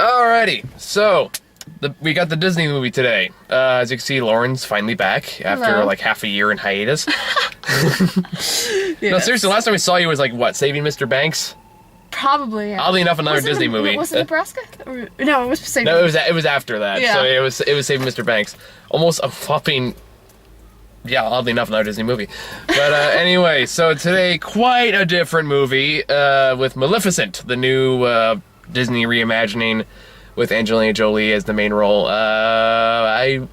Alrighty, so we got the Disney movie today. As you can see, Lauren's finally back after like half a year in hiatus. Yes. No, seriously, last time we saw you was like what, Saving Mr. Banks? Probably. Yeah. Oddly enough, another Disney movie. Was it Nebraska? No, it was Saving. No, it was after that. Yeah. So it was Saving Mr. Banks. Almost a flopping. Yeah, oddly enough, another Disney movie. But anyway, so today, quite a different movie with Maleficent, the new Disney reimagining with Angelina Jolie as the main role. I'm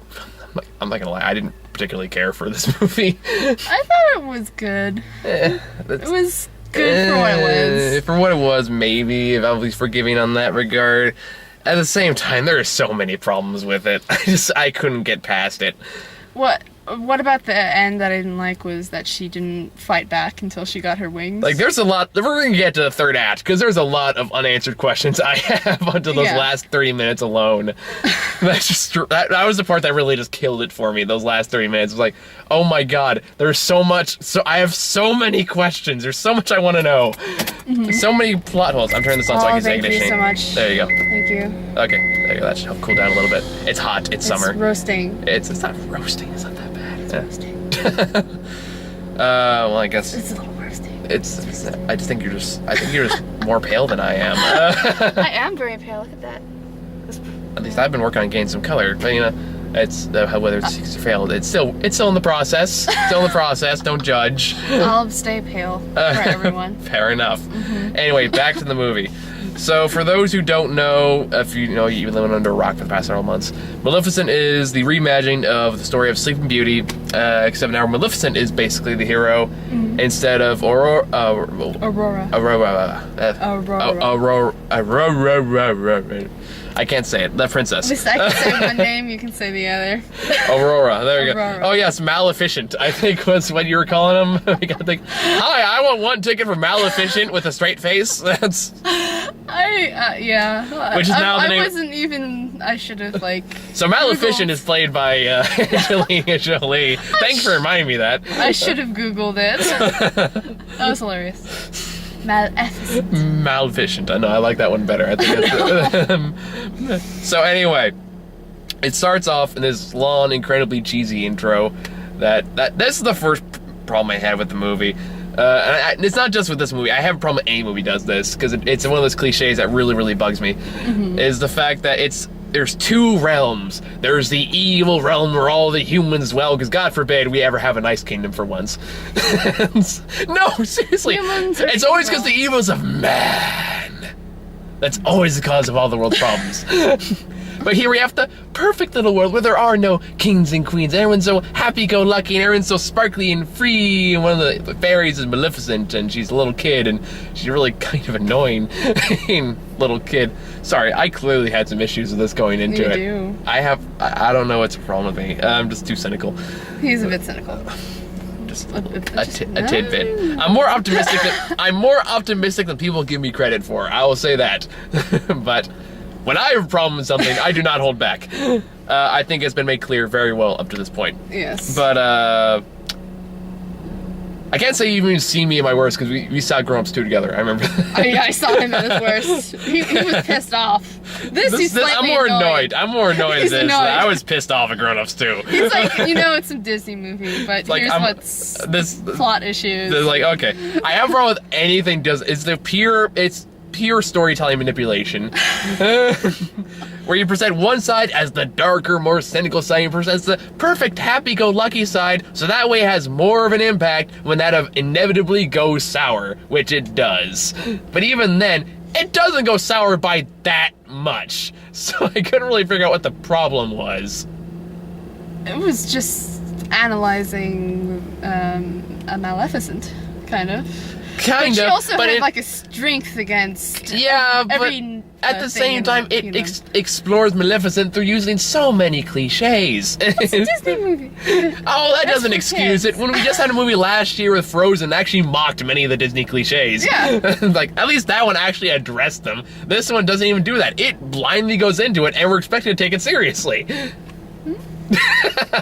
not gonna lie, I didn't particularly care for this movie. I thought it was good. It was good for what it was. For what it was, maybe, if I'll be forgiving on that regard. At the same time, there are so many problems with it. I couldn't get past it. What about the end that I didn't like was that she didn't fight back until she got her wings? Like, there's a lot... We're going to get to the third act, because there's a lot of unanswered questions I have until those last 30 minutes alone. That's just... That was the part that really just killed it for me, those last 30 minutes. It was like, oh my god, there's so much... I have so many questions. There's so much I want to know. Mm-hmm. So many plot holes. I'm turning this on so I can say thank you so much. There you go. Thank you. Okay, there you go. That should help cool down a little bit. It's hot. It's summer. It's roasting. It's not roasting. It's not that bad. Well, I guess it's a little roasting. I just think you're just more pale than I am. I am very pale. Look at that. At least I've been working on gaining some color, but you know, it's whether it's failed. It's still in the process. Still in the process. Don't judge. I'll stay pale for everyone. Fair enough. Mm-hmm. Anyway, back to the movie. So, for those who don't know, if you've been living under a rock for the past several months, Maleficent is the reimagining of the story of Sleeping Beauty, except now Maleficent is basically the hero instead of Aurora. I can't say it. That princess. At least I can say one name, you can say the other. Aurora. There you go. Oh yes, Maleficent, I think was what you were calling him. We gotta think, hi, I want one ticket for Maleficent with a straight face. That's... yeah. Which is now the name... I wasn't even... I should have, like... So Maleficent is played by Angelina Jolie. Thanks for reminding me that. I should have Googled it. That was hilarious. Maleficent. I know, I like that one better. I think that's So anyway, it starts off in this long, incredibly cheesy intro. This is the first problem I had with the movie. And it's not just with this movie. I have a problem with any movie does this, because it's one of those cliches that really, really bugs me. Is the fact that there's two realms. There's the evil realm where all the humans dwell, because God forbid we ever have a nice kingdom for once. No, seriously. It's always because the evils of man. That's always the cause of all the world's problems. But here we have the perfect little world where there are no kings and queens. Everyone's so happy-go-lucky and everyone's so sparkly and free. And one of the fairies is Maleficent, and she's a little kid, and she's really kind of annoying little kid. Sorry, I clearly had some issues with this going into it. You do. I don't know what's the problem with me. I'm just too cynical. He's a bit cynical. Just a tidbit. I'm more optimistic than people give me credit for. I will say that. But when I have a problem with something, I do not hold back. I think it's been made clear very well up to this point. Yes. But I can't say you even see me in my worst, because we saw Grown Ups 2 together. I remember. Yeah, I saw him at his worst. He was pissed off. He's slightly I'm more annoyed. I'm more annoyed He's at this. annoyed. I was pissed off at Grown Ups 2. He's like, it's a Disney movie, but like, here's plot issues. Like, okay, I have a problem with anything it's pure storytelling manipulation. Where you present one side as the darker, more cynical side, you present the perfect happy-go-lucky side, so that way it has more of an impact when that inevitably goes sour, which it does. But even then, it doesn't go sour by that much. So I couldn't really figure out what the problem was. It was just analyzing a Maleficent, kind of. But she also had like a strength against every at the same time, it explores Maleficent through using so many cliches. It's a Disney movie. Oh, that doesn't excuse it. When we just had a movie last year with Frozen that actually mocked many of the Disney cliches. Yeah. Like, at least that one actually addressed them. This one doesn't even do that. It blindly goes into it, and we're expected to take it seriously.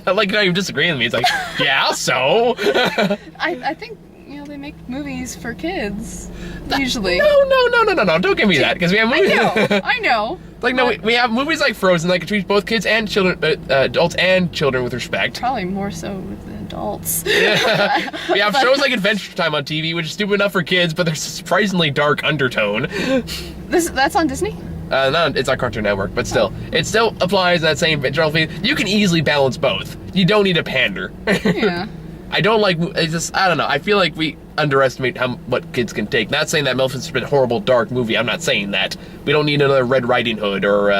Like, you're not even disagreeing with me. It's like, yeah, so? I think... they make movies for kids, usually. No, don't give me that, because we have movies. I know. Like, no, we have movies like Frozen that can treat both kids and children, adults and children with respect. Probably more so with the adults. Yeah. We have shows like Adventure Time on TV, which is stupid enough for kids, but there's a surprisingly dark undertone. That's on Disney? No, it's on Cartoon Network, but still. It still applies that same general thing. You can easily balance both. You don't need to pander. Yeah. I don't know. I feel like we underestimate what kids can take. Not saying that Maleficent's been a horrible, dark movie. I'm not saying that. We don't need another Red Riding Hood or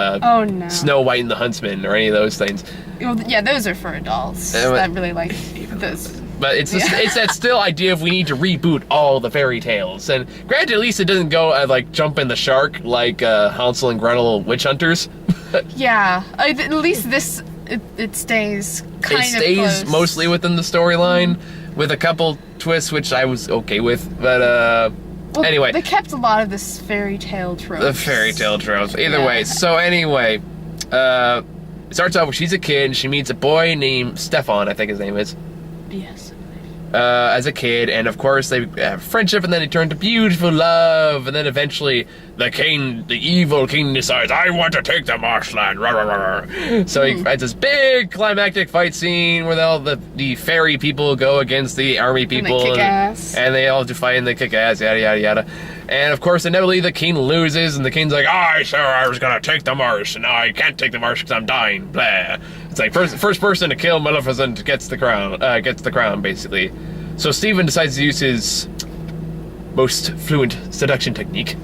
Snow White and the Huntsman or any of those things. Well, yeah, those are for adults that really like those. But it's that still idea of we need to reboot all the fairy tales. And granted, at least it doesn't go like jumping the shark like Hansel and Gretel Witch Hunters. Yeah, at least this it stays kind of close. It stays mostly within the storyline with a couple twists, which I was okay with. But well, anyway, they kept a lot of this fairy tale tropes. The fairy tale tropes. Either way. So anyway, it starts off when she's a kid and she meets a boy named Stefan, I think his name is. Yes. As a kid, and of course they have friendship, and then it turned to beautiful love, and then eventually the evil king decides, I want to take the marshland. So he fights this big climactic fight scene where all the fairy people go against the army people, and they kick ass, and they all fight and they kick ass, yada yada yada. And of course, inevitably the king loses, and the king's like, sir, I was gonna take the marsh, and now I can't take the marsh because I'm dying. Blah. It's like first person to kill Maleficent gets the crown, basically. So Stephen decides to use his most fluent seduction technique,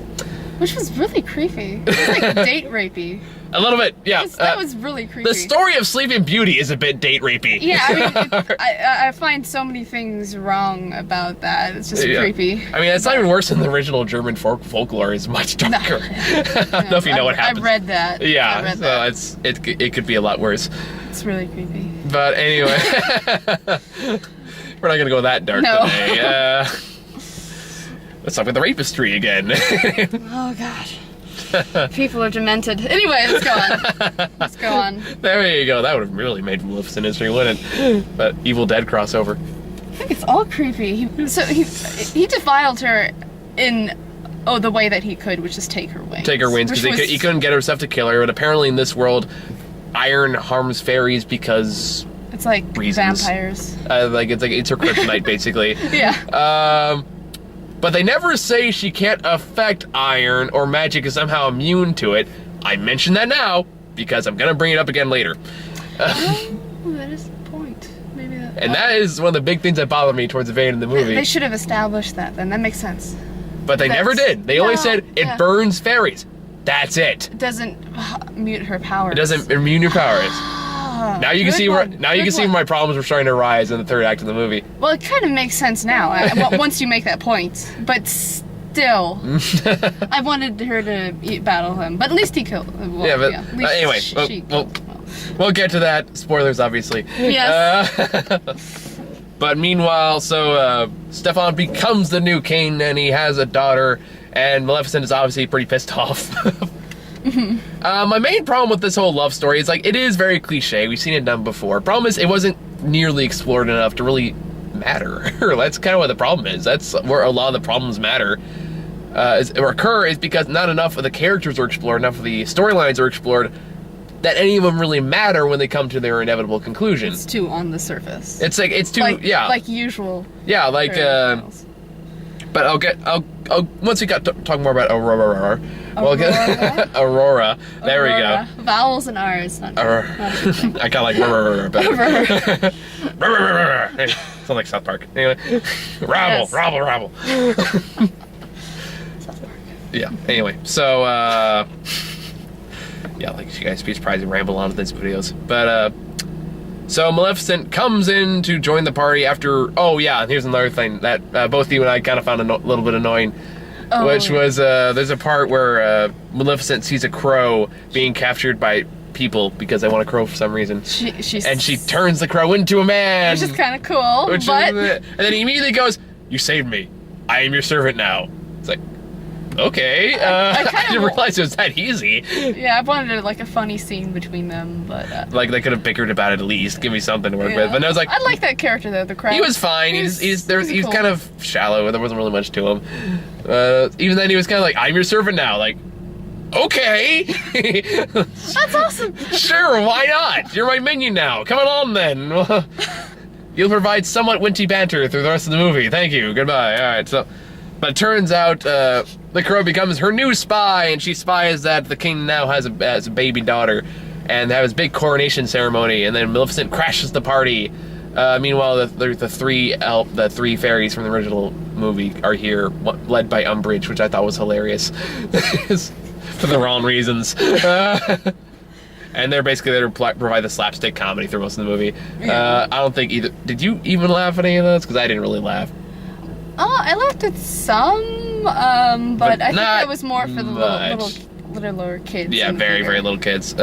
which was really creepy. It was like date rapey. A little bit, yeah. That was really creepy. The story of Sleeping Beauty is a bit date rapey. Yeah, I mean, I find so many things wrong about that. It's just creepy. I mean, it's not even worse than the original German folklore. It's much darker. I don't know if you know what happens. I read that. Yeah, so it could be a lot worse. It's really creepy. But anyway, we're not gonna go that dark today. Let's talk about the rapistry again. Oh gosh. People are demented. Anyway, let's go on. There you go. That would have really made Maleficent history, wouldn't it? But Evil Dead crossover. I think it's all creepy. He defiled her in the way that he could, which is take her wings. Take her wings, because he couldn't get herself to kill her. But apparently in this world, iron harms fairies because it's like reasons. Vampires. It's her kryptonite, basically. Yeah. But they never say she can't affect iron or magic is somehow immune to it. I mention that now because I'm gonna bring it up again later. That is the point. Maybe that. And that is one of the big things that bothered me towards the end of the movie. They should have established that. Then that makes sense. But they never did. They only said it burns fairies. That's it. It doesn't mute her powers. It doesn't immune your powers. Now you can see where my problems were starting to rise in the third act of the movie. Well, it kind of makes sense now once you make that point. But still, I wanted her to battle him, but at least he killed him. Well, anyway, we'll get to that. Spoilers, obviously. Yes. But meanwhile, Stefan becomes the new king, and he has a daughter, and Maleficent is obviously pretty pissed off. My main problem with this whole love story is it is very cliche. We've seen it done before. Problem is, it wasn't nearly explored enough to really matter. That's kind of what the problem is. That's where a lot of the problems matter occur, is because not enough of the characters are explored, enough of the storylines are explored, that any of them really matter when they come to their inevitable conclusion. It's too on the surface. It's too like usual. Yeah, but I'll once we got talking more about Aurora. Aurora. There we go. Vowels and R's. Not I kind of like Aurora better. Sounds like South Park. Anyway, rabble. South Park. Yeah. Anyway, so you guys be surprised and ramble on with these videos, but so Maleficent comes in to join the party after. Oh yeah, and here's another thing that both you and I kind of found a little bit annoying. Which was, there's a part where Maleficent sees a crow being captured by people because they want a crow for some reason. And she turns the crow into a man. Which is kind of cool, and then he immediately goes, "You saved me. I am your servant now." It's like, okay. I didn't realize it was that easy. Yeah, I wanted a funny scene between them, but... they could have bickered about it at least. Give me something to work with. But I was like... I like that character, though, the crow. He was fine. He's cool. kind of shallow. There wasn't really much to him. Even then, he was kind of like, I'm your servant now. Like, Okay. That's awesome. Sure, why not? You're my minion now. Come along then. You'll provide somewhat witty banter through the rest of the movie. Thank you. Goodbye. All right. So, but it turns out the crow becomes her new spy, and she spies that the king now has a baby daughter, and they have his big coronation ceremony. And then Maleficent crashes the party. Meanwhile, the three fairies from the original movie are here, led by Umbridge, which I thought was hilarious for the wrong reasons. And they're basically there to provide the slapstick comedy through most of the movie. I don't think either. Did you even laugh at any of those? Because I didn't really laugh. I laughed at some, but I think that was more for the littler kids. Yeah, very, very little kids.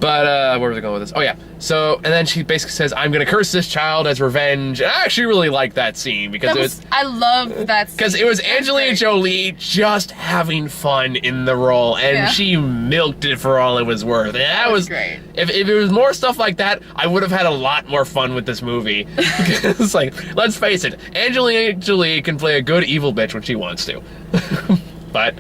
But where was I going with this? Oh yeah. So, and then she basically says, "I'm gonna curse this child as revenge." And I actually really liked that scene because I loved that scene. Because it was Angelina Jolie just having fun in the role, and she milked it for all it was worth. And that was great. If it was more stuff like that, I would have had a lot more fun with this movie. Because, like, let's face it, Angelina Jolie can play a good evil bitch when she wants to. But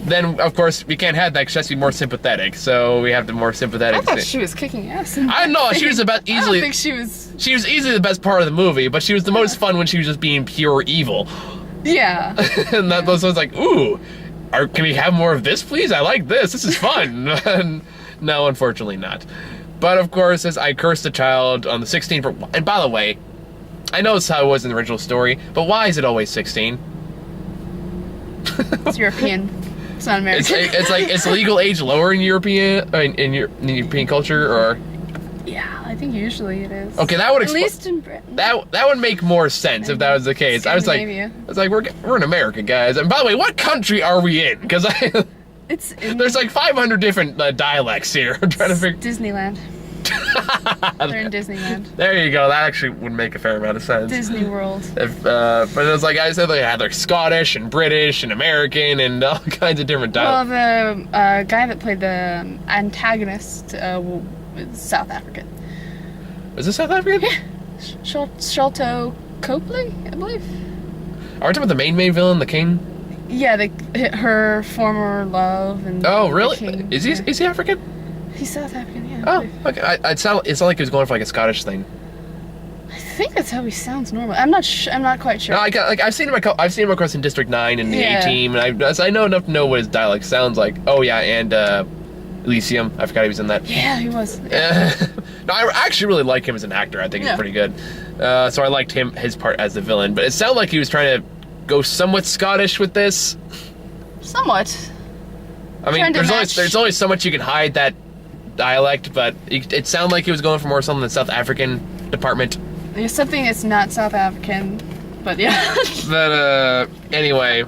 then, of course, we can't have that because she has to be more sympathetic. So we have the more sympathetic. I thought she was kicking ass. I know she was about easily. I don't think she was. She was easily the best part of the movie, but she was the most fun when she was just being pure evil. Yeah. And that was like, ooh, can we have more of this, please? I like this. This is fun. No, unfortunately not. But of course, as I cursed the child on the 16th. And by the way, I know it's how it was in the original story, but why is it always 16? It's European. It's not American. It's legal age lower in European European culture, or yeah, I think usually it is. Okay, that would at least in Britain. That would make more sense if that was the case. I was like, we're in America, guys. And by the way, what country are we in? Because there's like 500 different dialects here. I'm trying to figure. Disneyland. They're in Disneyland. There you go. That actually would make a fair amount of sense. Disney World. But it was like I said, they had like Scottish and British and American and all kinds of different dialects. Well, the guy that played the antagonist was South African. Was it South African? Yeah. Sholto Copley, I believe. Are we talking about the main villain, the king? Yeah, her former love and. Oh, really? Is he African? He's South African, yeah. Oh, okay. It's not like he was going for like a Scottish thing. I think that's how he sounds normally. I'm not quite sure. No, I've seen him across in District 9 and the A-Team, and I know enough to know what his dialect sounds like. Oh yeah, and Elysium. I forgot he was in that. Yeah, he was. No, I actually really like him as an actor. I think he's pretty good. So I liked his part as the villain, but it sounded like he was trying to go somewhat Scottish with this. Somewhat. I mean, there's only so much you can hide that dialect, but it sounded like he was going for more something in the South African department. There's something that's not South African, but yeah. But anyway,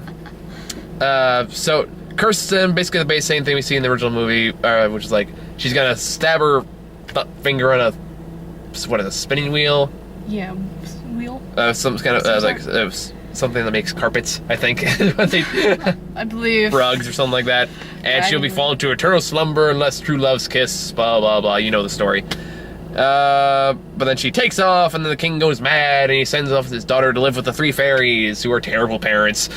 so Kirsten, basically the same thing we see in the original movie, which is like she's gonna stab her finger on a spinning wheel? Yeah, wheel. Some kind of something that makes carpets, I think. I believe. Rugs or something like that. And she'll be fallen to eternal slumber unless true love's kiss, blah, blah, blah. You know the story. But then she takes off, and then the king goes mad, and he sends off his daughter to live with the three fairies, who are terrible parents.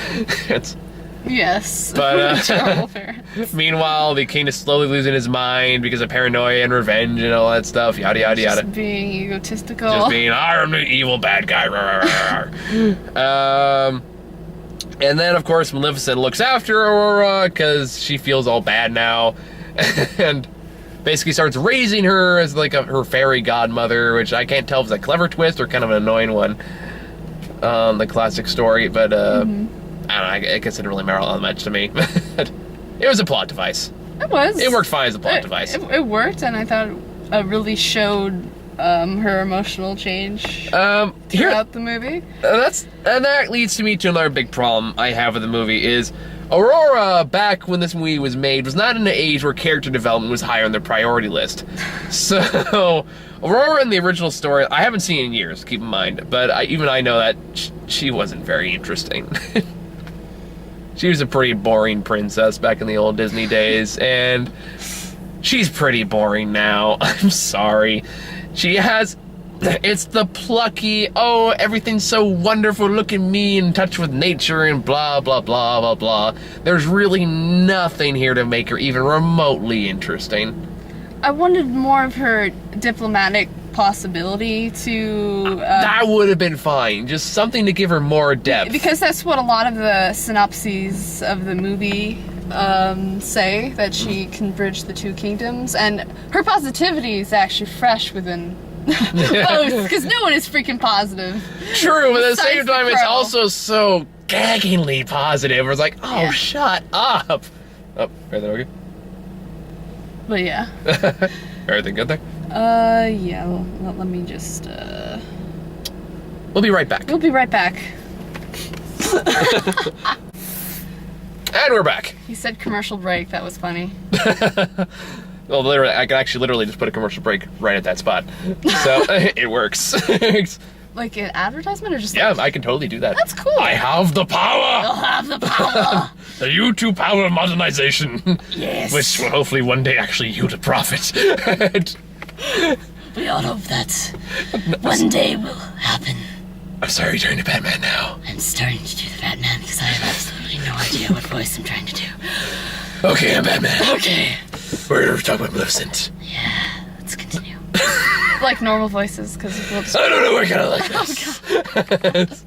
Yes. But terrible parents. Meanwhile, the king is slowly losing his mind because of paranoia and revenge and all that stuff. Yada, yada, yada. Just being egotistical. Just being, I'm the evil bad guy. And then, of course, Maleficent looks after Aurora because she feels all bad now. And basically starts raising her as like her fairy godmother, which I can't tell if it's a clever twist or kind of an annoying one. The classic story, but I don't know, I guess it didn't really matter all that much to me. It was a plot device. It was. It worked fine as a plot device. It worked, and I thought it really showed her emotional change throughout the movie. And that leads me to another big problem I have with the movie is Aurora, back when this movie was made, was not in an age where character development was higher on their priority list. So, Aurora in the original story, I haven't seen in years, keep in mind, but I know that she wasn't very interesting. She was a pretty boring princess back in the old Disney days, and she's pretty boring now. I'm sorry. She has It's the plucky, oh, everything's so wonderful, look at me, in touch with nature, and blah, blah, blah, blah, blah. There's really nothing here to make her even remotely interesting. I wanted more of her diplomatic possibility to... that would have been fine. Just something to give her more depth. Because that's what a lot of the synopses of the movie say, that she can bridge the two kingdoms. And her positivity is actually fresh within... both, because no one is freaking positive. True, but at the same time, it's also so gaggingly positive. It's like, oh, shut up. Oh, everything okay? But yeah. Everything good there? Yeah, well, let me just, We'll be right back. We'll be right back. And we're back. He said commercial break, that was funny. Well, literally, I can actually literally just put a commercial break right at that spot. So, it works. Like an advertisement or just Yeah, like... I can totally do that. That's cool. I have the power! I'll have the power! The YouTube power modernization. Yes. Which will hopefully one day actually yield a profit. We all hope that one day will happen. I'm sorry, turn to Batman now. I'm starting to do the Batman because I have absolutely no idea what voice I'm trying to do. Okay, I'm Batman. Okay. We're going to talk about Maleficent. Yeah, let's continue. Like normal voices, because we'll just... I don't know, we're gonna like this.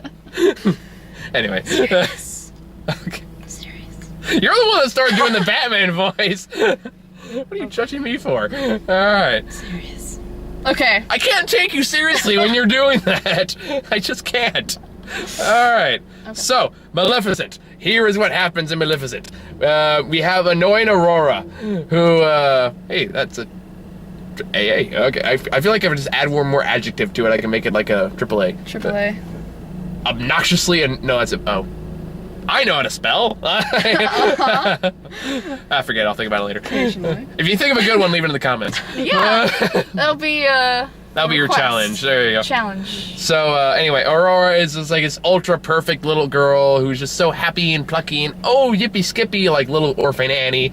Anyway. Serious. Okay. Serious. You're the one that started doing the Batman voice. What are you judging me for? Alright. Serious. Okay. I can't take you seriously when you're doing that. I just can't. Alright. Okay. So, Maleficent. Here is what happens in Maleficent. We have annoying Aurora, who, hey, that's a AA. Okay, I feel like if I just add one more adjective to it, I can make it like a AAA. AAA. Obnoxiously, and no, that's a, oh. I know how to spell. I forget, I'll think about it later. Occasionally. If you think of a good one, leave it in the comments. Yeah, that'll be your challenge. There you go. Challenge. So, anyway, Aurora is just like this ultra perfect little girl who's just so happy and plucky and, oh, yippee skippy, like little orphan Annie.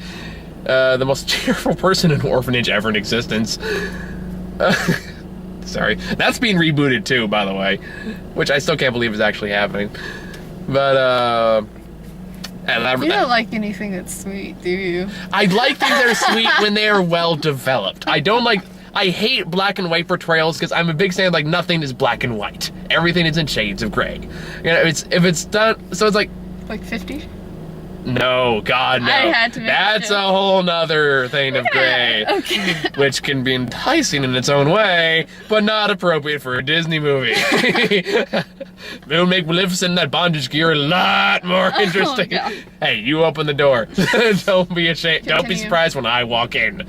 The most cheerful person in an orphanage ever in existence. Sorry. That's being rebooted too, by the way. Which I still can't believe is actually happening. But, you don't like anything that's sweet, do you? I like things that are sweet when they are well developed. I hate black and white portrayals because I'm a big fan of, like, nothing is black and white. Everything is in shades of gray. You know, if it's done, so it's like... Like 50? No, God, no. I had to make That's a whole nother thing of gray. Okay. Which can be enticing in its own way, but not appropriate for a Disney movie. It will make Maleficent in that bondage gear a lot more interesting. Oh, hey, you open the door. Don't be ashamed. Continue. Don't be surprised when I walk in.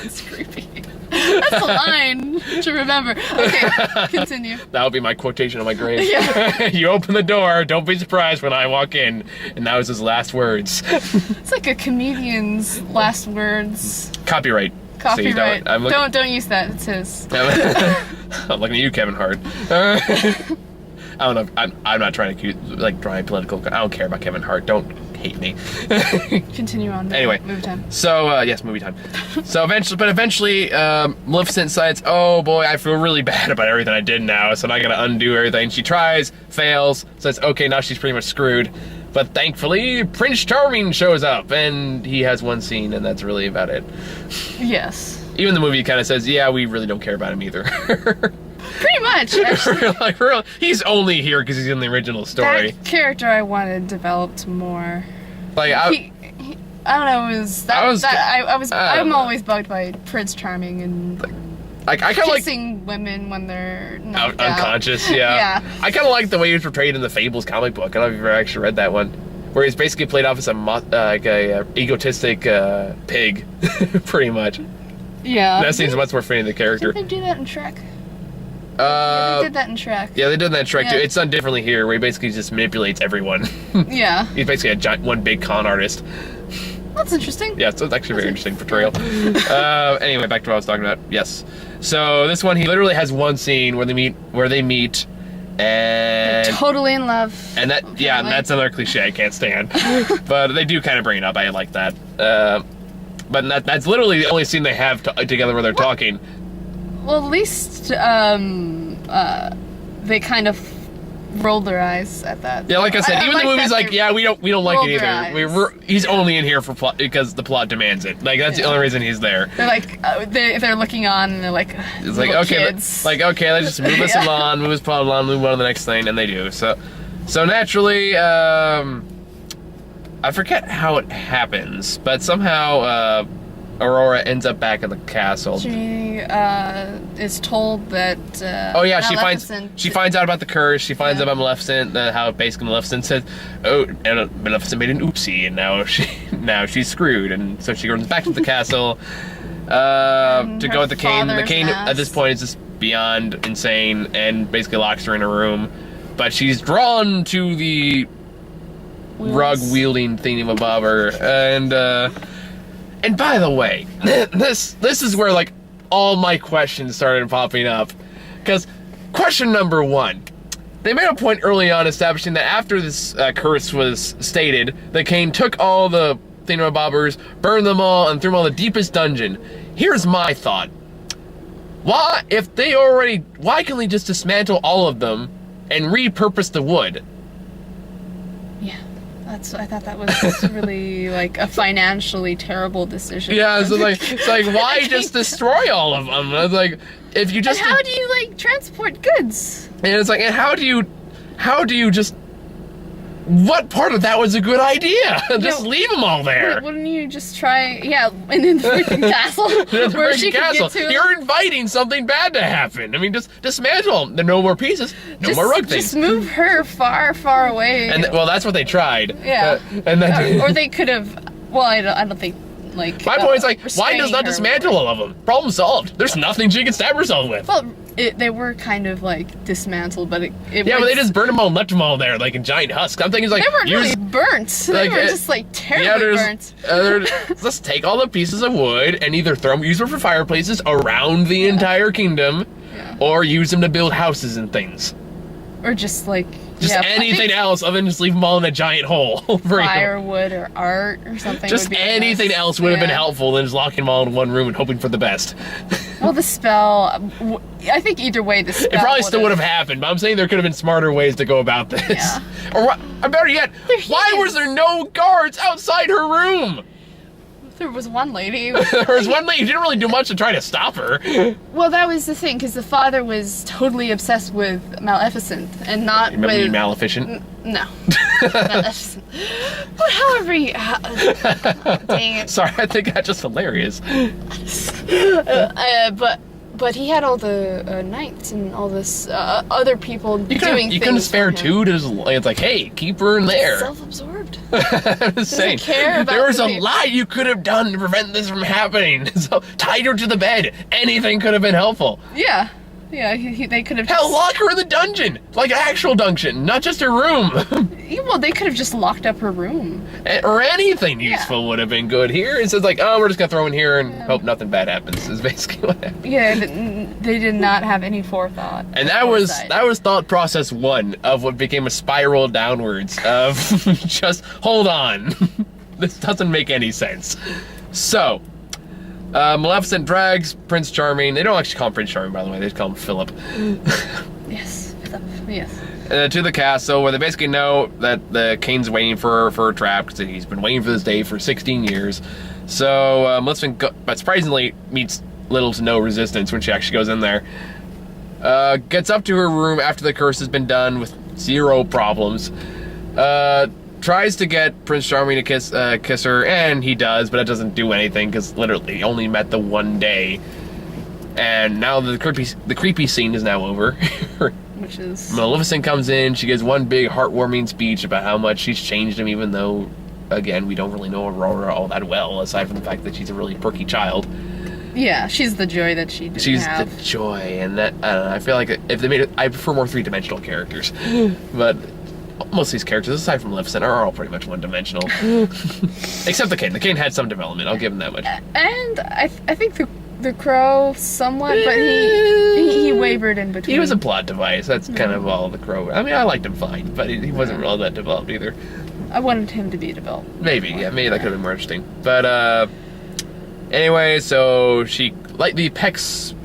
It's creepy. That's a line to remember. Okay, continue. That'll be my quotation on my grave. Yeah. You open the door, don't be surprised when I walk in. And that was his last words. It's like a comedian's last words. Copyright. Copyright. See, don't use that, it's his. I'm looking at you, Kevin Hart. I don't know. I'm not trying to like dry political. I don't care about Kevin Hart. Don't hate me. Continue on. Anyway, movie time. So yes, movie time. So eventually, Maleficent decides, oh boy, I feel really bad about everything I did now, so I gotta undo everything. She tries, fails, says, okay, now she's pretty much screwed. But thankfully, Prince Charming shows up, and he has one scene, and that's really about it. Yes. Even the movie kind of says, yeah, we really don't care about him either. Pretty much, actually. Like, really, he's only here because he's in the original story. That character I wanted developed more. Like, I don't know. I'm always bugged by Prince Charming and I kind of like kissing women when they're knocked out. Unconscious. Yeah. Yeah. I kind of like the way he was portrayed in the Fables comic book. I don't know if you've ever actually read that one, where he's basically played off as a egotistic pig, pretty much. Yeah. That seems much more fitting to the character. Didn't they do that in Shrek? Yeah, they did that in Shrek. Yeah, they did that in Shrek too. Yeah. It's done differently here, where he basically just manipulates everyone. Yeah. He's basically one big con artist. That's interesting. Yeah, so it's actually a very interesting portrayal. Anyway, back to what I was talking about. Yes. So this one, he literally has one scene where they meet, and They're totally in love. And that, apparently. yeah, that's another cliche I can't stand. But they do kind of bring it up. I like that. But that's literally the only scene they have together where they're talking. Well, at least they kind of rolled their eyes at that. Yeah, like I said, even the movie's like, yeah, we don't like it either. He's only in here for plot because the plot demands it. Like that's the only reason he's there. They're like, they're looking on, and they're like, it's like okay, let's just move us along, move us plot along, move on to the next thing, and they do. So naturally, I forget how it happens, but somehow Aurora ends up back in the castle. She is told that. She finds out about the curse. She finds out about Maleficent. How basically Maleficent says, "Oh, and Maleficent made an oopsie, and now she's screwed." And so she goes back to the castle to go with the Cane. The Cane at this point is just beyond insane, and basically locks her in a room. But she's drawn to the rug wielding thingamabobber, and by the way, this is where like all my questions started popping up. Because question number one, they made a point early on establishing that after this curse was stated, the Cane took all the thingamabobbers, burned them all, and threw them all in the deepest dungeon. Here's my thought. Why can't they just dismantle all of them and repurpose the wood? Yeah. I thought that was really like a financially terrible decision. Yeah, so it's like why just destroy all of them? It's like if you just and how do you like transport goods? And it's like, and how do you just what part of that was a good idea? Just leave them all there. Wouldn't you just try? Yeah, and in the freaking castle, where she could get to. You're inviting something bad to happen. I mean, just dismantle them. There are no more pieces, no more rug things. Just move her far, far away. And well, that's what they tried. Yeah, and then or they could have. Well, I don't think. Like, my point is like, why does not dismantle all of them? Problem solved. There's nothing she can stab herself with. Well, they were kind of like dismantled, but but they just burned them all and left them all there like in giant husks. I'm thinking like they weren't really burnt. They were just like terribly burnt. Let's take all the pieces of wood and either use them for fireplaces around the entire kingdom, or use them to build houses and things, or just like. Anything else other than just leave them all in a giant hole. Firewood or art or something. Just anything else would have been helpful than just locking them all in one room and hoping for the best. Well, the spell, I think either way the spell it probably still would have happened, but I'm saying there could have been smarter ways to go about this. Yeah. Or better yet, why was there no guards outside her room? There was one lady. There was one lady who didn't really do much to try to stop her. Well, that was the thing, because the father was totally obsessed with Maleficent, and not you remember Maleficent? No. Maleficent. But however you... dang it. Sorry, I think that's just hilarious. But he had all the knights and all this other people doing things. You couldn't spare two to just, it's like, hey, keep her in there. Self-absorbed. I'm just saying, care about there was a lot you could have done to prevent this from happening. So tied her to the bed. Anything could have been helpful. Yeah. Yeah, they could have Hell, lock her in the dungeon! Like an actual dungeon, not just her room! Well, they could have just locked up her room. Or anything useful would have been good here. It's just like, oh, we're just gonna throw in here and hope nothing bad happens, is basically what happened. Yeah, they did not have any forethought. And that was thought process one of what became a spiral downwards of just, hold on. This doesn't make any sense. So, Maleficent drags Prince Charming. They don't actually call him Prince Charming, by the way. They just call him Philip. Yes, Philip. Yes. To the castle, where they basically know that the Cane's waiting for a trap, because he's been waiting for this day for 16 years. So Maleficent, but surprisingly, meets little to no resistance when she actually goes in there. Gets up to her room after the curse has been done with zero problems. Tries to get Prince Charming to kiss her, and he does, but it doesn't do anything because literally he only met the one day. And now the creepy scene is now over. Which is Maleficent comes in. She gives one big heartwarming speech about how much she's changed him, even though, again, we don't really know Aurora all that well, aside from the fact that she's a really perky child. Yeah, she's the joy that she didn't have. She's the joy, and that I don't know. I feel like if they made it, I prefer more three-dimensional characters, but. Most of these characters, aside from Maleficent, are all pretty much one-dimensional. Except the Cane. The Cane had some development, I'll give him that much. And I think the Crow somewhat, but he wavered in between. He was a plot device, that's kind of all the Crow. I mean, I liked him fine, but he wasn't all that developed either. I wanted him to be developed. Maybe that could have been more interesting. But, anyway, so she lightly pecks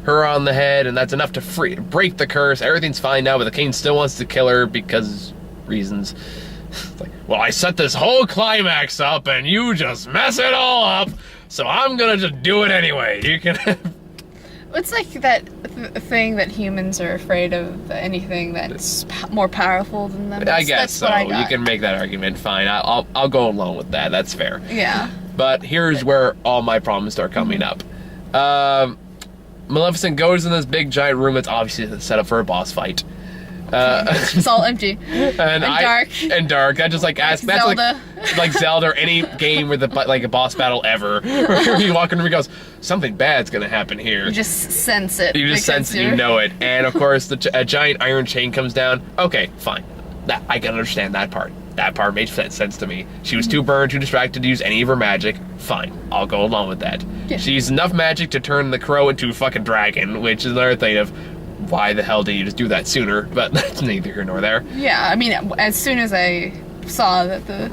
her on the head, and that's enough to break the curse. Everything's fine now, but the king still wants to kill her because reasons. It's like, well, I set this whole climax up, and you just mess it all up, so I'm gonna just do it anyway. You can... It's like that thing that humans are afraid of anything that's more powerful than them. I guess so. You can make that argument. Fine. I'll go along with that. That's fair. Yeah. But here's where all my problems start coming up. Maleficent goes in this big giant room that's obviously set up for a boss fight. It's all empty and dark. And dark. I just like ask. That's Zelda. like Zelda or any game with like a boss battle ever. Where you walk in and he goes, something bad's gonna happen here. You just sense it. You just sense it. You know it. And of course, a giant iron chain comes down. Okay, fine. That I can understand that part. That part made sense to me. She was too burned, too distracted to use any of her magic. Fine, I'll go along with that. Yeah. She used enough magic to turn the crow into a fucking dragon, which is another thing of why the hell did you just do that sooner? But that's neither here nor there. Yeah, I mean, as soon as I saw that the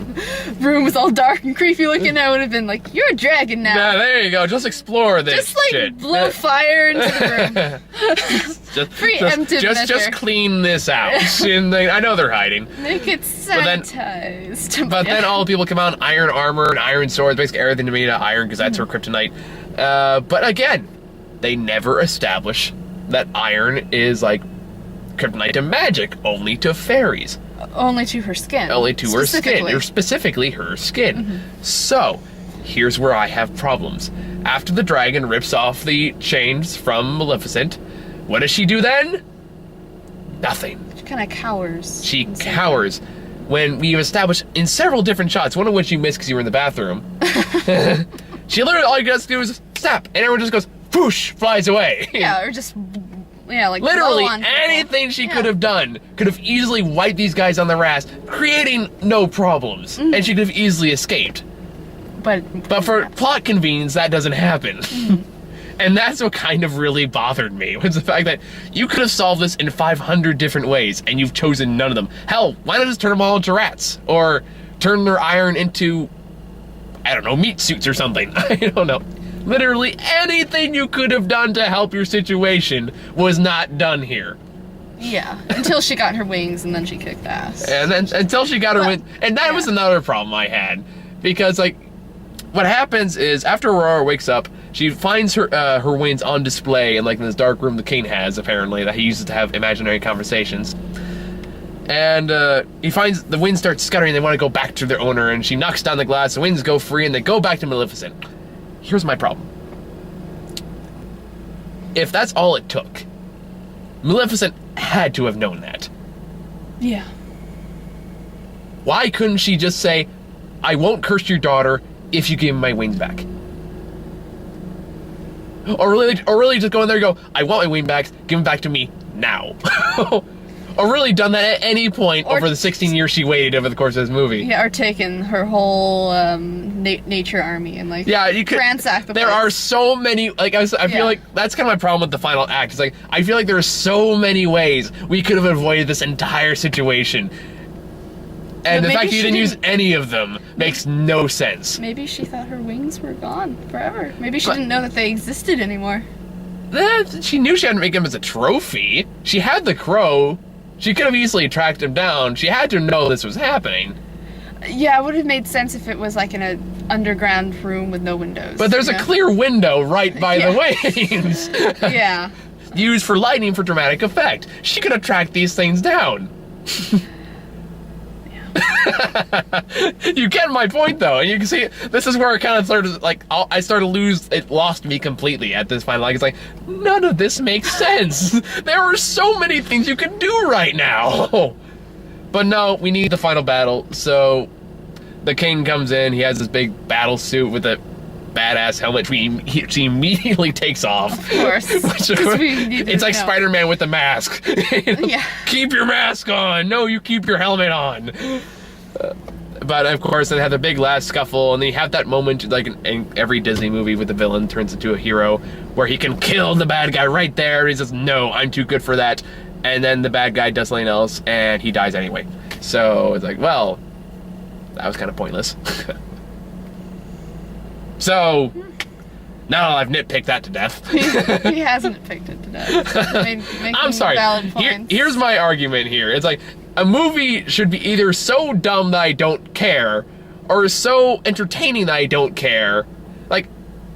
room was all dark and creepy looking, I would have been like, you're a dragon now. Yeah, there you go. Just explore this Just like shit. blow fire into the room. Preemptive measure. Just clean this out. And I know they're hiding. Make it sanitized. But then all the people come out in iron armor and iron swords, basically everything made of iron because that's her kryptonite. But again, they never establish that iron is like kryptonite to magic, only to fairies. Only to her skin. Only to her skin, or specifically her skin. So, here's where I have problems. After the dragon rips off the chains from Maleficent, what does she do then? Nothing. She kind of cowers. She cowers. When we've established in several different shots, one of which you missed because you were in the bathroom, she literally, all you got to do is snap, and everyone just goes, whoosh, flies away. Yeah, or just, like literally anything she could have done could have easily wiped these guys on their ass, creating no problems, and she could have easily escaped. But for plot convenience, that doesn't happen. And that's what kind of really bothered me, was the fact that you could have solved this in 500 different ways, and you've chosen none of them. Hell, why not just turn them all into rats? Or turn their iron into, I don't know, meat suits or something. I don't know. Literally anything you could have done to help your situation was not done here. Yeah, until she got her wings and then she kicked ass. And then until she got her wings, and that was another problem I had, because like what happens is after Aurora wakes up, she finds her wings on display in like this dark room the king has apparently that he uses to have imaginary conversations. And he finds the winds start scuttering. They want to go back to their owner, and she knocks down the glass. The winds go free, and they go back to Maleficent. Here's my problem. If that's all it took, Maleficent had to have known that. Yeah. Why couldn't she just say, I won't curse your daughter if you give me my wings back? Or really just go in there and go, I want my wings back, give them back to me now. Or really done that at any point over the 16 years she waited over the course of this movie. Yeah, or taken her whole nature army and like you could ransack the place. There are so many, like I feel like that's kind of my problem with the final act. It's like I feel like there are so many ways we could have avoided this entire situation. And the fact you didn't use any of them makes no sense. Maybe she thought her wings were gone forever. Maybe she didn't know that they existed anymore. She knew she had to make him as a trophy. She had the crow. She could have easily tracked him down. She had to know this was happening. Yeah, it would have made sense if it was like in an underground room with no windows. But there's a clear window right by the wings. Yeah. Used for lighting for dramatic effect. She could have tracked these things down. You get my point though, and you can see this is where it kind of started, like I started to lose, it lost me completely at this final, like it's like none of this makes sense. There are so many things you can do right now. But no, we need the final battle. So the king comes in, he has this big battle suit with a badass helmet which he immediately takes off. Of course. It's like Spider-Man with the mask. Yeah. Keep your mask on. No, you keep your helmet on. But of course, they have the big last scuffle, and then you have that moment, like in every Disney movie, with the villain turns into a hero, where he can kill the bad guy right there. He says, "No, I'm too good for that," and then the bad guy does something else, and he dies anyway. So it's like, well, that was kind of pointless. So Now I've nitpicked that to death. He hasn't picked it to death. I'm sorry. Valid points. Here's my argument here. It's like, a movie should be either so dumb that I don't care, or so entertaining that I don't care. Like,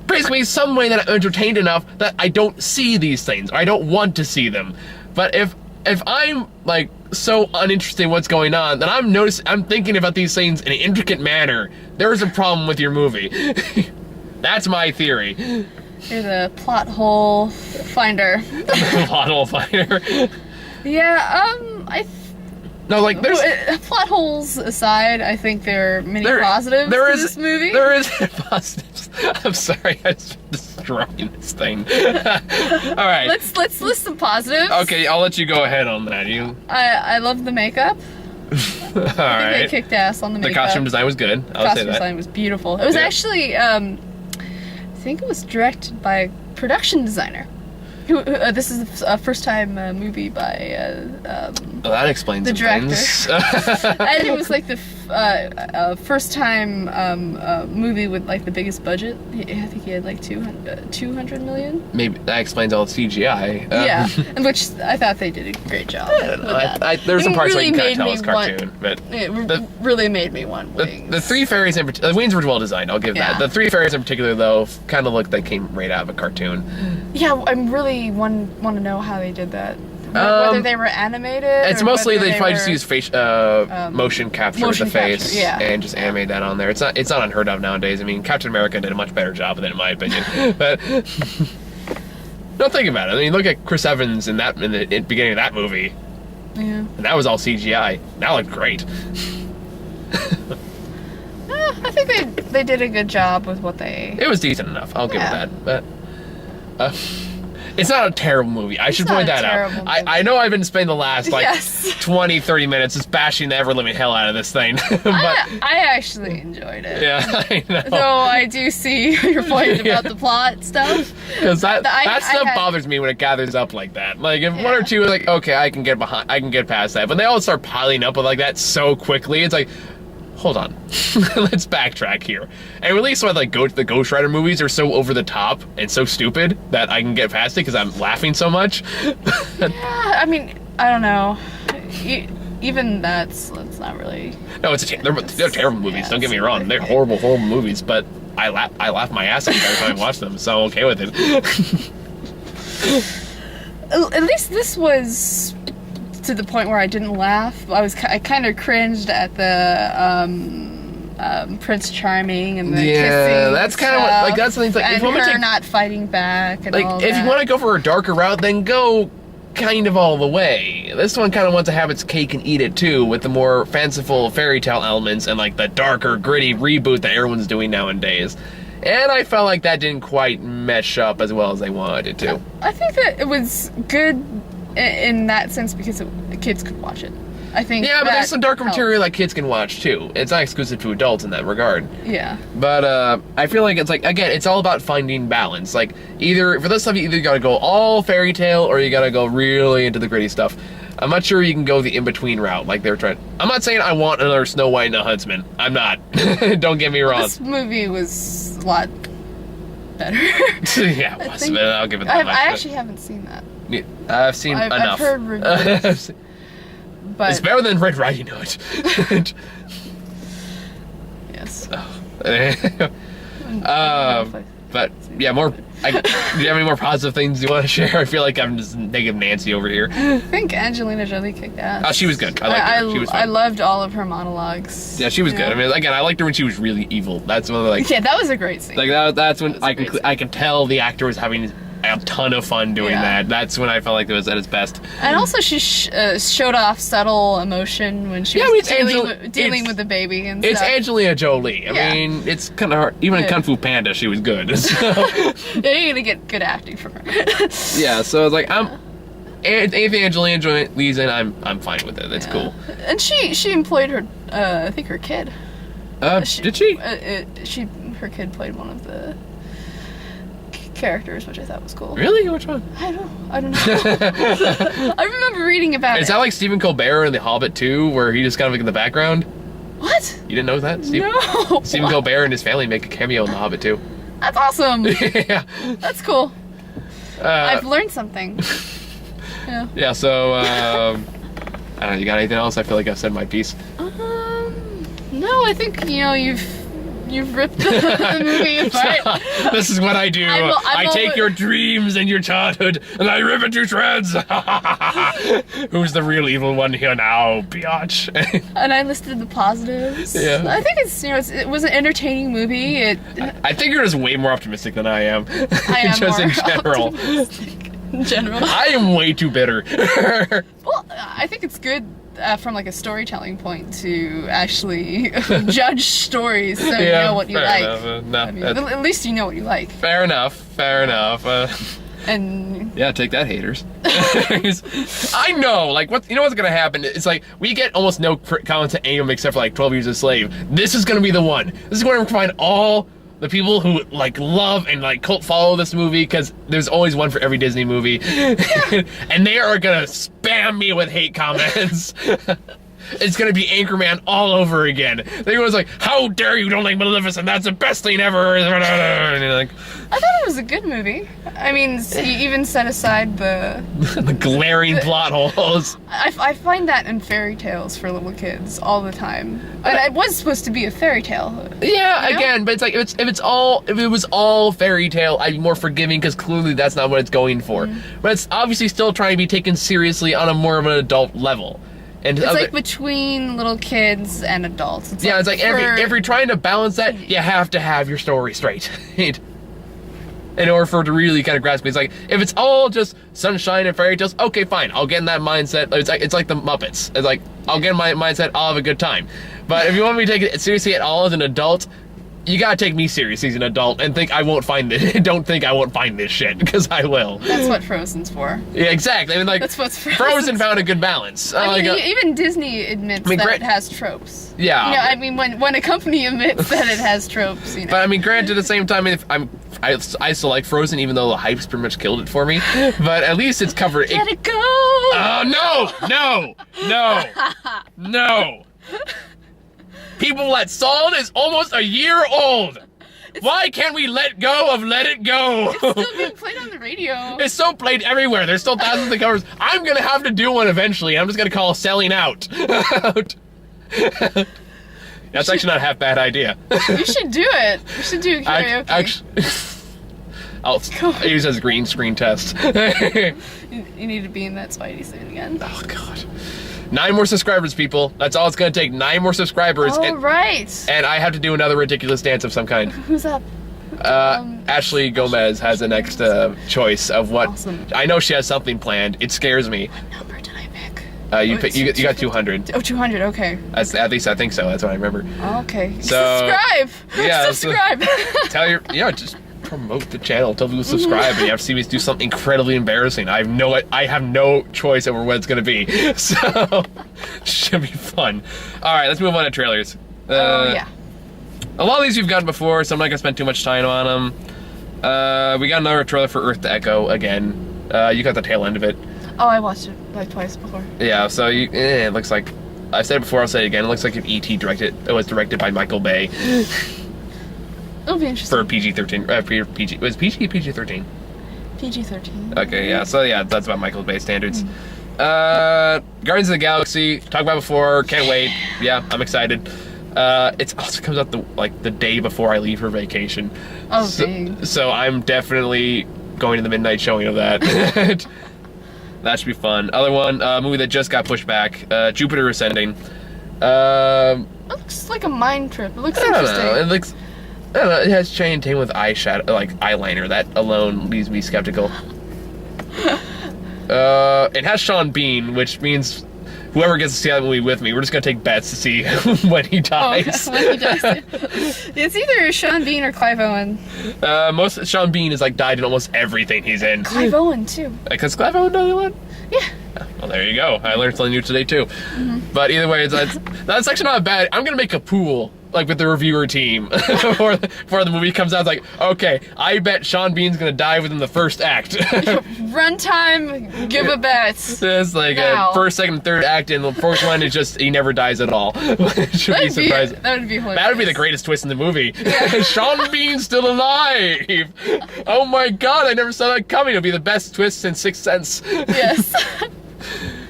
basically some way that I'm entertained enough that I don't see these things, or I don't want to see them. But if I'm, like, so uninterested in what's going on, then I'm thinking about these things in an intricate manner, there is a problem with your movie. That's my theory. You're the plot hole finder. Plot hole finder. Yeah, No, like, there's... plot holes aside, I think there are many positives to this movie. There is positives. I'm sorry, I was destroying this thing. Alright. Let's list some positives. Okay, I'll let you go ahead on that. I love the makeup. Alright. I think they kicked ass on the makeup. The costume design was good. I'll say that. Costume design was beautiful. It was actually, I think it was directed by a production designer. This is a first-time movie by well, that explains the director. And it was like the first-time movie with like the biggest budget. I think he had like 200 million. Maybe that explains all the CGI. Yeah, which I thought they did a great job. There's some parts where you can't tell it's cartoon, but it really made me want wings. The three fairies in particular, the wings were well designed. I'll give that. The three fairies in particular, though, kind of looked like they came right out of a cartoon. Yeah, I'm really want to know how they did that. Whether they were animated. It's mostly they probably just use face motion capture with the face and just animate that on there. It's not unheard of nowadays. I mean, Captain America did a much better job of it, in my opinion. But don't think about it. I mean, look at Chris Evans in the beginning of that movie. Yeah. And that was all CGI. That looked great. I think they did a good job with what they... It was decent enough. I'll give it that. But it's not a terrible movie. I should point that out. I know I've been spending the last 20, 30 minutes just bashing the ever-living hell out of this thing. But I actually enjoyed it. Yeah, I know. Though I do see your point about the plot stuff. Because that stuff bothers me when it gathers up like that. Like, if one or two are like, okay, I can get past that. But they all start piling up with like that so quickly. It's like, hold on, let's backtrack here. And at least when the Ghost Rider movies are so over the top and so stupid that I can get past it because I'm laughing so much. Yeah, I mean, I don't know. Even that's not really. No, they're terrible movies. Don't get me wrong. They're horrible movies. But I laugh my ass off every time I watch them, so I'm okay with it. At least this was to the point where I didn't laugh. I kind of cringed at the Prince Charming and the kissing. That's kind of like that's something like and her not fighting back and like all if that. you want to go for a darker route, then go kind of all the way. This one kind of wants to have its cake and eat it too, with the more fanciful fairy tale elements and like the darker, gritty reboot that everyone's doing nowadays. And I felt like that didn't quite mesh up as well as they wanted it to. I think that it was good in that sense because the kids could watch it. I think. Yeah, but there's some darker material that kids can watch too. It's not exclusive to adults in that regard. Yeah. But I feel like it's like, again, it's all about finding balance. Like for this stuff, you either gotta go all fairy tale or you gotta go really into the gritty stuff. I'm not sure you can go the in-between route like they're trying. I'm not saying I want another Snow White and a Huntsman. I'm not. Don't get me wrong. This movie was a lot better. Yeah, it was. I'll give it that much. I actually haven't seen that. I've seen enough. I've heard reviews. But it's better than Red Riding Hood. Yes. But yeah, do you have any more positive things you want to share? I feel like I'm just negative Nancy over here. I think Angelina Jolie kicked ass. Oh, she was good. I liked her. She was fun. I loved all of her monologues. Yeah, she was good. I mean, again, I liked her when she was really evil. That's one of the Yeah, that was a great scene. Like that's when I can tell the actor was having a ton of fun doing that. That's when I felt like it was at its best. And also she showed off subtle emotion when she was dealing with the baby and stuff. It's Angelina Jolie. I mean, it's kind of hard. Even in Kung Fu Panda, she was good. So. Yeah, you're gonna get good acting from her. Yeah, so it's like anything Angelina Jolie's in, I'm fine with it. That's cool. And she employed her, I think her kid. Did she? Her kid played one of the characters, which I thought was cool. Really? Which one? I don't know. I remember reading about it. Is that like Stephen Colbert in The Hobbit 2, where he just kind of like in the background? What? You didn't know that? No. Stephen Colbert and his family make a cameo in The Hobbit 2. That's awesome. Yeah. That's cool. I've learned something. Yeah. Yeah, so, I don't know, you got anything else? I feel like I've said my piece. No, I think, you've ripped the movie apart. This is what I do. I take your dreams and your childhood and I rip it to shreds. Who's the real evil one here now, biatch? And I listed the positives. Yeah. I think it was an entertaining movie. I think you're just way more optimistic than I am. I am just more in general. optimistic in general. I am way too bitter. Well, I think it's good from like a storytelling point to actually judge stories so you know what you like. At least you know what you like. Fair enough. And yeah, take that, haters. I know, like, what's gonna happen? It's like we get almost no comments to Aim except for like 12 Years a Slave. This is gonna be the one. This is where we find all the people who like love and like cult follow this movie, because there's always one for every Disney movie. And they are gonna spam me with hate comments. It's gonna be Anchorman all over again. Everyone's like, how dare you don't like Maleficent, that's the best thing ever. And you're like, I thought it was a good movie. I mean, you even set aside the the glaring plot holes. I find that in fairy tales for little kids all the time. And it was supposed to be a fairy tale. Yeah, again, but it's like if it was all fairy tale, I'd be more forgiving, because clearly that's not what it's going for. But it's obviously still trying to be taken seriously on a more of an adult level. And it's like between little kids and adults. It's like if you're trying to balance that, you have to have your story straight. In order for it to really kind of grasp me. It's like, if it's all just sunshine and fairy tales, okay, fine, I'll get in that mindset. It's like the Muppets. It's like, I'll get in my mindset, I'll have a good time. But if you want me to take it seriously at all as an adult, you gotta take me seriously as an adult and think I won't find this. Don't think I won't find this shit, because I will. That's what Frozen's for. Yeah, exactly. I mean, like, that's what's Frozen found a good balance. I mean, even Disney admits that it has tropes. Yeah. I mean, when a company admits that it has tropes, But I mean, granted, at the same time, I still like Frozen, even though the hype's pretty much killed it for me. But at least it's covered. Let it go! Oh, no! People, that song is almost a year old. Why can't we let go of Let It Go? It's still being played on the radio. It's still played everywhere. There's still thousands of covers. I'm gonna have to do one eventually. I'm just gonna call Selling Out. That's actually not a half bad idea. You should do it. You should do karaoke. Actually, I'll use it as a green screen test. You need to be in that Spidey suit again. Oh, God. 9 more subscribers, people. That's all it's going to take. 9 more subscribers. Right. And I have to do another ridiculous dance of some kind. Who's up? Ashley Gomez has the next choice of what. Awesome. I know she has something planned. It scares me. What number did I pick? You got 200. Oh, 200. Okay. At least I think so. That's what I remember. Okay. So, subscribe. Yeah. Subscribe. Just promote the channel. Tell people to subscribe, and you have to see me do something incredibly embarrassing. I have no choice over what it's going to be. So, should be fun. All right, let's move on to trailers. Yeah. A lot of these we've gotten before, so I'm not going to spend too much time on them. We got another trailer for Earth to Echo again. You got the tail end of it. Oh, I watched it like twice before. Yeah, so it looks like, I've said it before, I'll say it again, it looks like if E.T. was directed by Michael Bay. It'll be interesting. For PG-13. Was PG PG-13? PG-13. Okay, yeah, so yeah, that's about Michael Bay standards. Guardians of the Galaxy, talked about before, can't wait. Yeah, I'm excited. It also comes out the day before I leave for vacation. Oh, dang. So I'm definitely going to the midnight showing of that. That should be fun. Other one, movie that just got pushed back, Jupiter Ascending. It looks like a mind trip. It looks interesting. I don't know, it has Channing Tatum with eyeliner. That alone leaves me skeptical. It has Sean Bean, which means whoever gets to see that movie with me, we're just gonna take bets to see when he dies. When he dies. It's either Sean Bean or Clive Owen. Sean Bean is died in almost everything he's in. Clive Owen too. Because Clive Owen does one? Yeah. Well, there you go. I learned something new today too. But either way, that's actually not bad. I'm gonna make a pool like with the reviewer team before the movie comes out. It's like, okay, I bet Sean Bean's gonna die within the first act. Runtime, give a bet. It's like a first, second, third act, and the fourth one is just he never dies at all. Should be surprising. That would be hilarious. That would be the greatest twist in the movie. Yeah. Sean Bean's still alive. Oh my god, I never saw that coming. It'll be the best twist since Sixth Sense. Yes.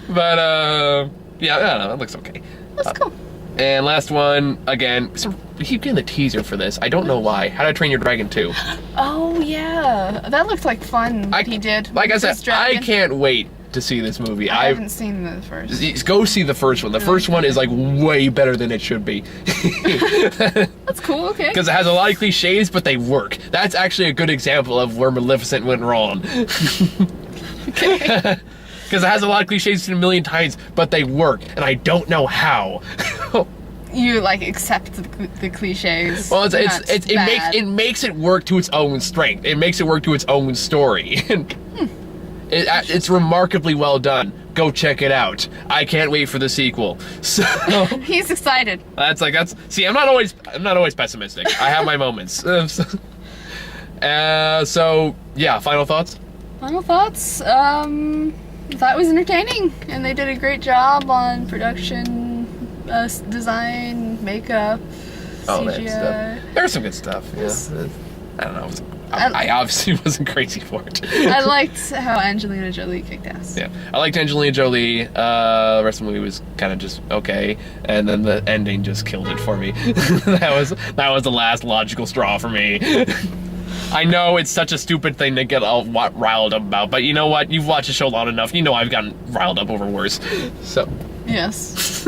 But yeah, I don't know. That looks okay. That's cool. And last one, again, we keep getting the teaser for this. I don't know why. How to Train Your Dragon 2. Oh, yeah. That looked like fun, he did. Like I said, I can't wait to see this movie. I haven't seen the first. Go see the first one. The first one is like way better than it should be. That's cool, okay. Because it has a lot of cliches, but they work. That's actually a good example of where Maleficent went wrong. Okay. Because it has a lot of cliches a million times, but they work, and I don't know how. You like accept the cliches. Well, it makes it work to its own strength. It makes it work to its own story. It's remarkably well done. Go check it out. I can't wait for the sequel. So he's excited. See, I'm not always pessimistic. I have my moments. So yeah, final thoughts. Final thoughts. I thought it was entertaining, and they did a great job on production, design, makeup, CGI. That stuff. There's some good stuff. Yeah. I don't know. I obviously wasn't crazy for it. I liked how Angelina Jolie kicked ass. Yeah, I liked Angelina Jolie. The rest of the movie was kind of just okay, and then the ending just killed it for me. that was the last logical straw for me. I know it's such a stupid thing to get all riled up about, but you know what? You've watched the show long enough. You know I've gotten riled up over worse. So. Yes.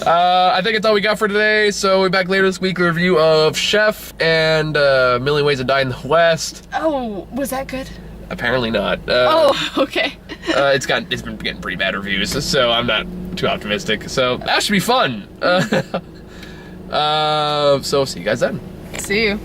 I think it's all we got for today. So we'll be back later this week with a review of Chef and A Million Ways to Die in the West. Oh, was that good? Apparently not. Okay. It's been getting pretty bad reviews, so I'm not too optimistic. So that should be fun. So see you guys then. See you.